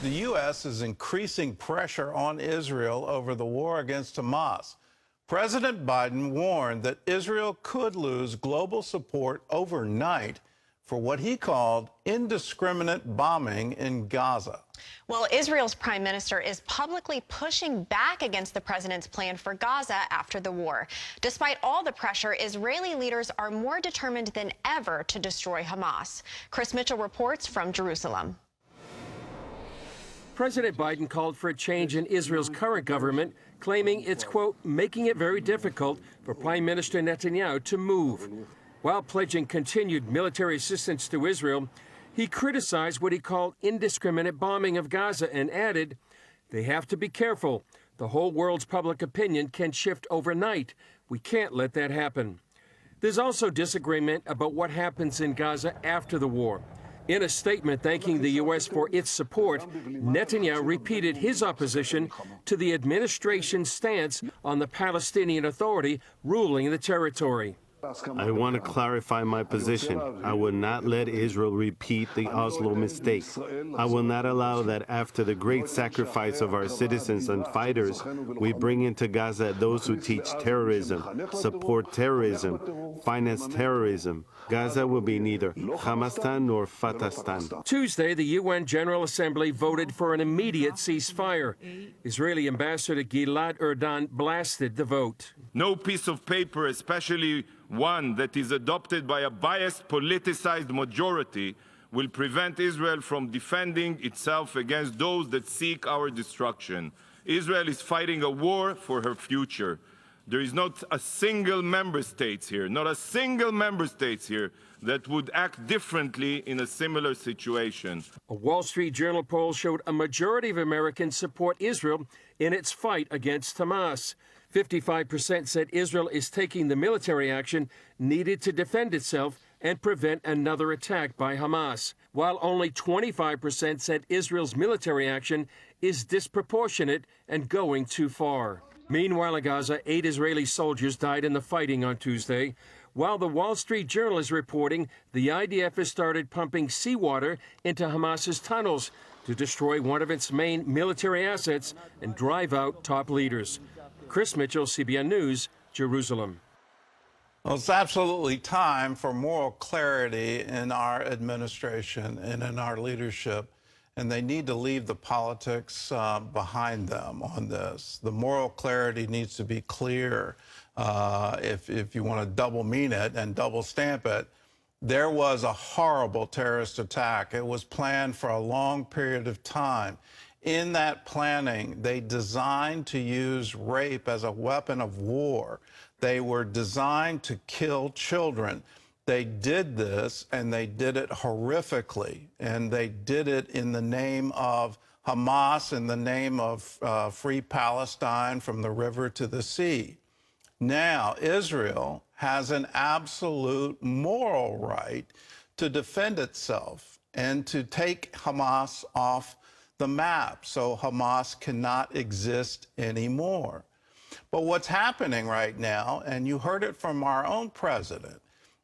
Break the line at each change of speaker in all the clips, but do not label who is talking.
The U.S. is increasing pressure on Israel over the war against Hamas. President Biden warned that Israel could lose global support overnight for what he called indiscriminate bombing in Gaza.
Well, Israel's prime minister is publicly pushing back against the president's plan for Gaza after the war. Despite all the pressure, Israeli leaders are more determined than ever to destroy Hamas. Chris Mitchell reports from Jerusalem.
President Biden called for a change in Israel's current government, claiming it's, quote, making it very difficult for Prime Minister Netanyahu to move. While pledging continued military assistance to Israel, he criticized what he called indiscriminate bombing of Gaza and added, they have to be careful. The whole world's public opinion can shift overnight. We can't let that happen. There's also disagreement about what happens in Gaza after the war. In a statement thanking the U.S. for its support, Netanyahu repeated his opposition to the administration's stance on the Palestinian Authority ruling the territory.
I want to clarify my position. I will not let Israel repeat the Oslo mistake. I will not allow that after the great sacrifice of our citizens and fighters, we bring into Gaza those who teach terrorism, support terrorism, finance terrorism. Gaza will be neither Hamastan nor Fatahstan.
Tuesday, the UN General Assembly voted for an immediate ceasefire. Israeli Ambassador Gilad Erdan blasted the vote.
No piece of paper, especially one that is adopted by a biased, politicized majority, will prevent Israel from defending itself against those that seek our destruction. Israel is fighting a war for her future. There is not a single member state here, not a single member state here that would act differently in a similar situation.
A Wall Street Journal poll showed a majority of Americans support Israel in its fight against Hamas. 55% said Israel is taking the military action needed to defend itself and prevent another attack by Hamas, while only 25% said Israel's military action is disproportionate and going too far. Meanwhile, in Gaza, 8 Israeli soldiers died in the fighting on Tuesday. While the Wall Street Journal is reporting the IDF has started pumping seawater into Hamas's tunnels to destroy one of its main military assets and drive out top leaders. Chris Mitchell, CBN News, Jerusalem.
Well, it's absolutely time for moral clarity in our administration and in our leadership, and they need to leave the politics behind them on this. The moral clarity needs to be clear. If you want to double mean it and double stamp it, there was a horrible terrorist attack. It was planned for a long period of time. In that planning, they designed to use rape as a weapon of war. They were designed to kill children. They did this, and they did it horrifically, and they did it in the name of Hamas, in the name of free Palestine from the river to the sea. Now, Israel has an absolute moral right to defend itself and to take Hamas off the map so Hamas cannot exist anymore. But what's happening right now, and you heard it from our own president,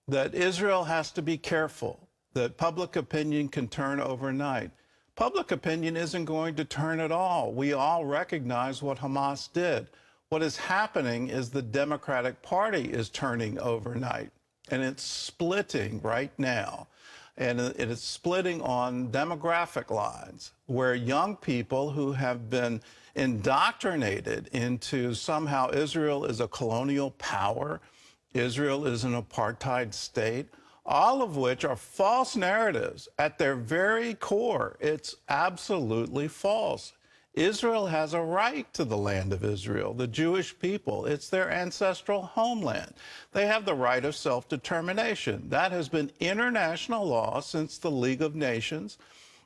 that Israel has to be careful, that public opinion can turn overnight. Public opinion isn't going to turn at all. We all recognize what Hamas did. What is happening is the Democratic Party is turning overnight, and it's splitting right now. And it is splitting on demographic lines, where young people who have been indoctrinated into somehow Israel is a colonial power, Israel is an apartheid state, all of which are false narratives at their very core. It's absolutely false. Israel has a right to the land of Israel, the Jewish people. It's their ancestral homeland. They have the right of self-determination. That has been international law since the League of Nations.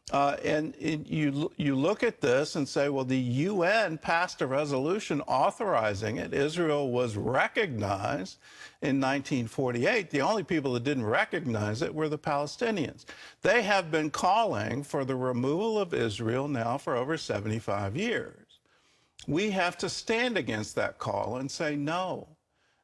You look at this and say, well, the UN passed a resolution authorizing it. Israel was recognized in 1948. The only people that didn't recognize it were the Palestinians. They have been calling for the removal of Israel now for over 75 years. We have to stand against that call and say, no,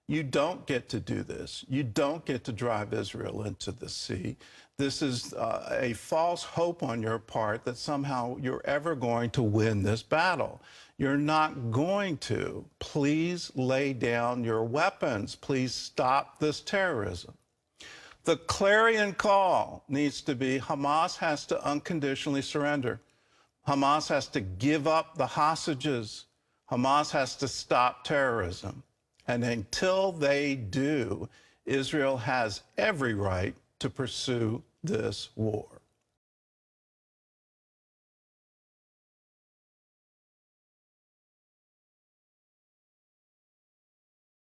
You don't get to do this. You don't get to drive Israel into the sea. This is a false hope on your part that somehow you're ever going to win this battle. You're not going to. Please lay down your weapons. Please stop this terrorism. The clarion call needs to be Hamas has to unconditionally surrender. Hamas has to give up the hostages. Hamas has to stop terrorism. And until they do, Israel has every right to pursue this war.